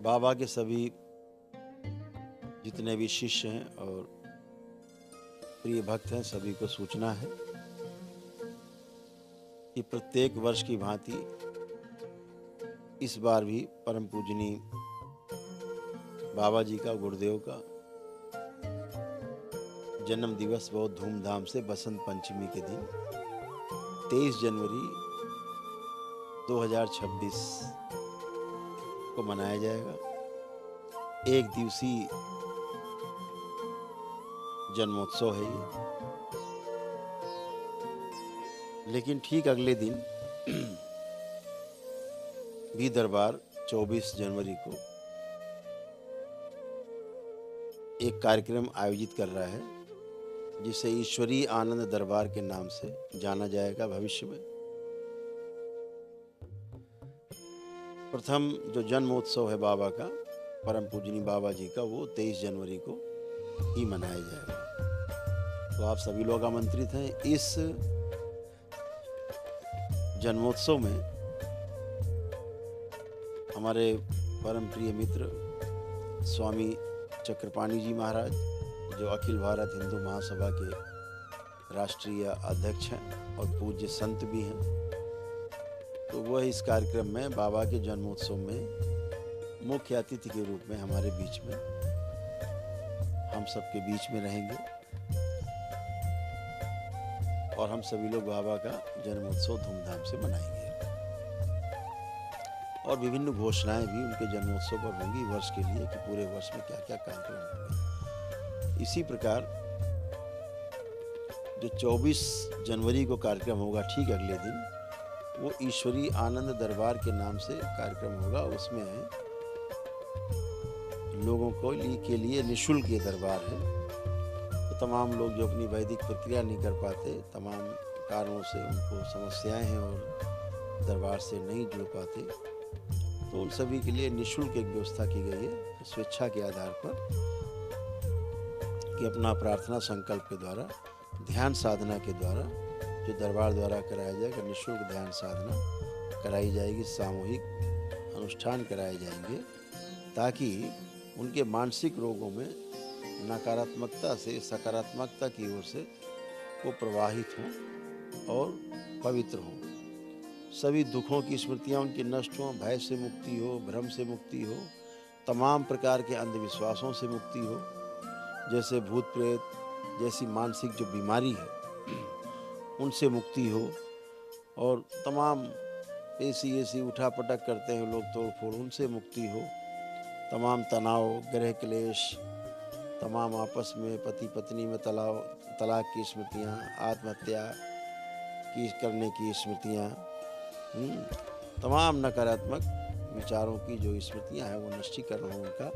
बाबा के सभी जितने भी शिष्य हैं और प्रिय भक्त हैं, सभी को सूचना है कि प्रत्येक वर्ष की भांति इस बार भी परम पूजनीय बाबा जी का, गुरुदेव का जन्म दिवस बहुत धूमधाम से बसंत पंचमी के दिन 23 जनवरी 2026 को मनाया जाएगा। एक दिवसीय जन्मोत्सव है ये। लेकिन ठीक अगले दिन भी दरबार 24 जनवरी को एक कार्यक्रम आयोजित कर रहा है, जिसे ईश्वरीय आनंद दरबार के नाम से जाना जाएगा भविष्य में। प्रथम जो जन्मोत्सव है बाबा का, परम पूजनीय बाबा जी का, वो 23 जनवरी को ही मनाया जाएगा। तो आप सभी लोग आमंत्रित हैं। इस जन्मोत्सव में हमारे परम प्रिय मित्र स्वामी चक्रपाणी जी महाराज, जो अखिल भारत हिंदू महासभा के राष्ट्रीय अध्यक्ष हैं और पूज्य संत भी हैं, तो वह इस कार्यक्रम में बाबा के जन्मोत्सव में मुख्य अतिथि के रूप में हमारे बीच में, हम सबके बीच में रहेंगे और हम सभी लोग बाबा का जन्मोत्सव धूमधाम से मनाएंगे। और विभिन्न घोषणाएं भी उनके जन्मोत्सव पर होंगी वर्ष के लिए, कि पूरे वर्ष में क्या क्या कार्यक्रम होंगे। इसी प्रकार जो 24 जनवरी को कार्यक्रम होगा, ठीक अगले दिन, वो ईश्वरीय आनंद दरबार के नाम से कार्यक्रम होगा। उसमें लोगों के लिए निःशुल्क ये दरबार है। तो तमाम लोग जो अपनी वैदिक प्रक्रिया नहीं कर पाते, तमाम कारणों से उनको समस्याएं हैं और दरबार से नहीं जुड़ पाते, तो उन सभी के लिए निःशुल्क एक व्यवस्था की गई है, स्वेच्छा के आधार पर, कि अपना प्रार्थना संकल्प के द्वारा, ध्यान साधना के द्वारा, जो दरबार द्वारा कराया जाएगा, निःशुल्क ध्यान साधना कराई जाएगी, सामूहिक अनुष्ठान कराए जाएंगे, ताकि उनके मानसिक रोगों में नकारात्मकता से सकारात्मकता की ओर से वो प्रवाहित हों और पवित्र हों। सभी दुखों की स्मृतियाँ उनकी नष्ट हों, भय से मुक्ति हो, भ्रम से मुक्ति हो, तमाम प्रकार के अंधविश्वासों से मुक्ति हो, जैसे भूत प्रेत जैसी मानसिक जो बीमारी है उनसे मुक्ति हो, और तमाम ऐसी उठापटक करते हैं लोग तोड़ फोड़, उनसे मुक्ति हो, तमाम तनाव, गृह क्लेश, तमाम आपस में पति पत्नी में तलाक की स्मृतियाँ, आत्महत्या की करने की स्मृतियाँ, तमाम नकारात्मक विचारों की जो स्मृतियाँ हैं, वो नष्टीकरण हो उनका।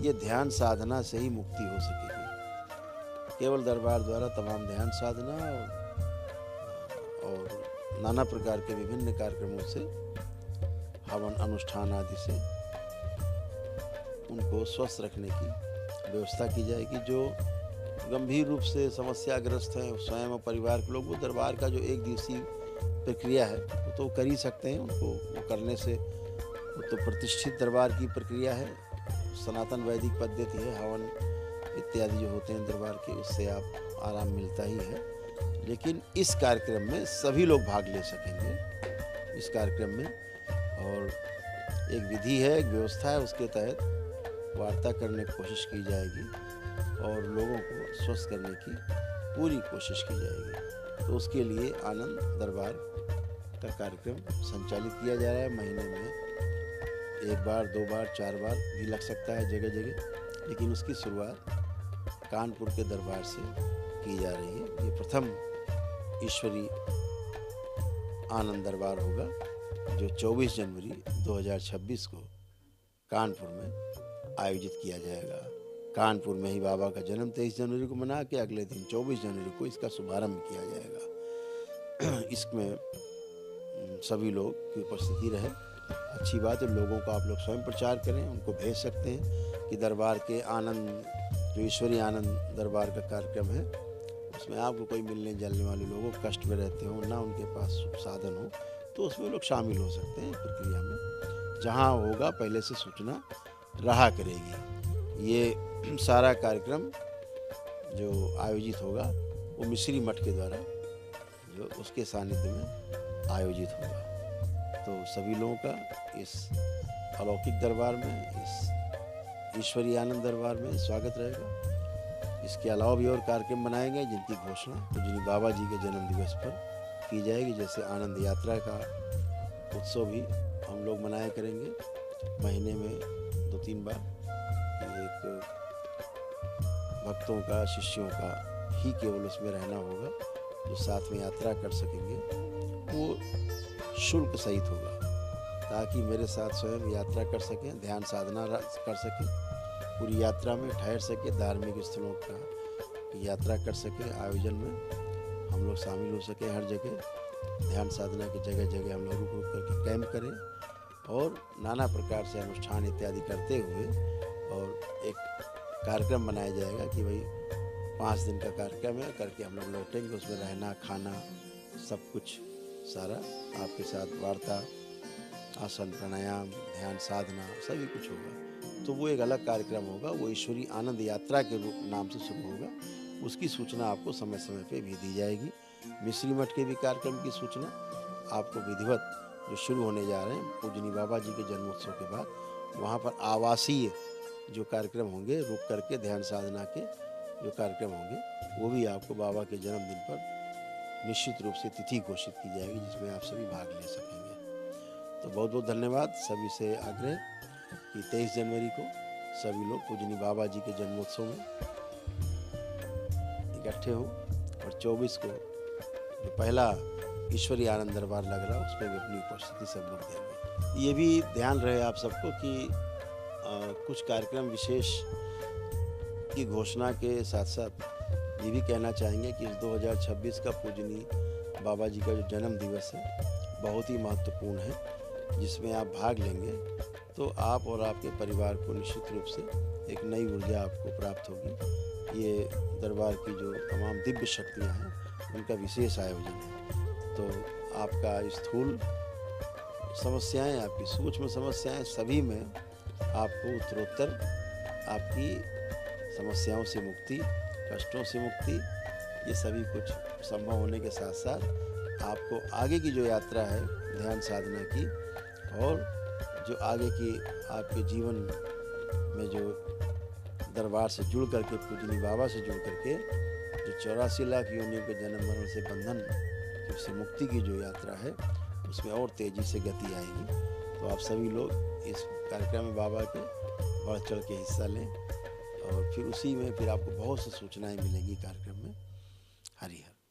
ये ध्यान साधना से ही मुक्ति हो सकेगी। केवल दरबार द्वारा तमाम ध्यान साधना और नाना प्रकार के विभिन्न कार्यक्रमों से, हवन अनुष्ठान आदि से उनको स्वस्थ रखने की व्यवस्था की जाएगी। जो गंभीर रूप से समस्याग्रस्त हैं, स्वयं और परिवार के लोग, वो दरबार का जो एक दिवसीय प्रक्रिया है वो तो कर ही सकते हैं। उनको वो करने से, वो तो प्रतिष्ठित दरबार की प्रक्रिया है, सनातन वैदिक पद्धति है, हवन इत्यादि जो होते हैं दरबार के, उससे आप आराम मिलता ही है। लेकिन इस कार्यक्रम में सभी लोग भाग ले सकेंगे इस कार्यक्रम में, और एक विधि है, एक व्यवस्था है, उसके तहत वार्ता करने की कोशिश की जाएगी और लोगों को स्वस्थ करने की पूरी कोशिश की जाएगी। तो उसके लिए आनंद दरबार का कार्यक्रम संचालित किया जा रहा है। महीने में 1 बार, 2 बार, 4 बार भी लग सकता है जगह जगह, लेकिन उसकी शुरुआत कानपुर के दरबार से की जा रही है। ये प्रथम ईश्वरीय आनंद दरबार होगा, जो 24 जनवरी 2026 को कानपुर में आयोजित किया जाएगा। कानपुर में ही बाबा का जन्म 23 जनवरी को मना के अगले दिन 24 जनवरी को इसका शुभारंभ किया जाएगा। इसमें सभी लोग की उपस्थिति रहे, अच्छी बात है। लोगों को आप लोग स्वयं प्रचार करें, उनको भेज सकते हैं कि दरबार के आनंद, जो ईश्वरीय आनंद दरबार का कार्यक्रम है, उसमें आपको कोई मिलने जुलने वाले लोगों कष्ट में रहते हों, ना उनके पास साधन हो, तो उसमें लोग शामिल हो सकते हैं प्रक्रिया में। जहाँ होगा पहले से सूचना रहा करेगी। ये सारा कार्यक्रम जो आयोजित होगा वो मिश्री मठ के द्वारा जो उसके सानिध्य में आयोजित होगा। तो सभी लोगों का इस अलौकिक दरबार में, इस ईश्वरीय आनंद दरबार में स्वागत रहेगा। इसके अलावा भी और कार्यक्रम बनाए गए जिनकी घोषणा पूजनीय बाबा जी के जन्म दिवस पर की जाएगी। जैसे आनंद यात्रा का उत्सव भी हम लोग मनाया करेंगे महीने में 2-3 बार। एक भक्तों का, शिष्यों का ही केवल उसमें रहना होगा, जो साथ में यात्रा कर सकेंगे वो शुल्क सहित होगा, ताकि मेरे साथ स्वयं यात्रा कर सकें, ध्यान साधना कर सकें, पूरी यात्रा में ठहर सके, धार्मिक स्थलों का यात्रा कर सकें, आयोजन में हम लोग शामिल हो सकें। हर जगह ध्यान साधना की जगह जगह हम लोग रुक रुक करके कैंप करें और नाना प्रकार से अनुष्ठान इत्यादि करते हुए और एक कार्यक्रम बनाया जाएगा कि भाई 5 दिन का कार्यक्रम है करके हम लोग लौटेंगे। उसमें रहना, खाना, सब कुछ सारा आपके साथ वार्ता, आसन, प्राणायाम, ध्यान साधना सभी कुछ होगा। तो वो एक अलग कार्यक्रम होगा, वो ईश्वरीय आनंद यात्रा के रूप नाम से शुरू होगा। उसकी सूचना आपको समय समय पे भी दी जाएगी। मिश्री मठ के भी कार्यक्रम की सूचना आपको विधिवत जो शुरू होने जा रहे हैं पूजनीय बाबा जी के जन्मोत्सव के बाद, वहाँ पर आवासीय जो कार्यक्रम होंगे, रुक करके ध्यान साधना के जो कार्यक्रम होंगे, वो भी आपको बाबा के जन्मदिन पर निश्चित रूप से तिथि घोषित की जाएगी, जिसमें आप सभी भाग ले सकेंगे। तो बहुत बहुत धन्यवाद। सभी से आग्रह कि 23 जनवरी को सभी लोग पूजनीय बाबा जी के जन्मोत्सव में इकट्ठे हों और 24 को जो पहला ईश्वरीय आनंद दरबार लग रहा है उसमें भी अपनी उपस्थिति सब लोग देंगे। ये भी ध्यान रहे आप सबको कि कुछ कार्यक्रम विशेष की घोषणा के साथ साथ ये भी कहना चाहेंगे कि इस 2026 का पूजनीय बाबा जी का जो जन्म दिवस है बहुत ही महत्वपूर्ण है, जिसमें आप भाग लेंगे तो आप और आपके परिवार को निश्चित रूप से एक नई ऊर्जा आपको प्राप्त होगी। ये दरबार की जो तमाम दिव्य शक्तियाँ हैं उनका विशेष आयोजन है। तो आपका स्थूल समस्याएं, आपकी सूक्ष्म समस्याएं, सभी में आपको उत्तरोत्तर आपकी समस्याओं से मुक्ति, कष्टों से मुक्ति, ये सभी कुछ संभव होने के साथ साथ आपको आगे की जो यात्रा है ध्यान साधना की और जो आगे की आपके जीवन में जो दरबार से जुड़ करके, पूजनीय बाबा से जुड़ करके जो 84 लाख योनियों के जन्म मरण से बंधन से मुक्ति की जो यात्रा है उसमें और तेज़ी से गति आएगी। तो आप सभी लोग इस कार्यक्रम में बाबा के बढ़ चढ़ के हिस्सा लें और फिर उसी में फिर आपको बहुत सी सूचनाएं मिलेंगी कार्यक्रम में। हरि हर।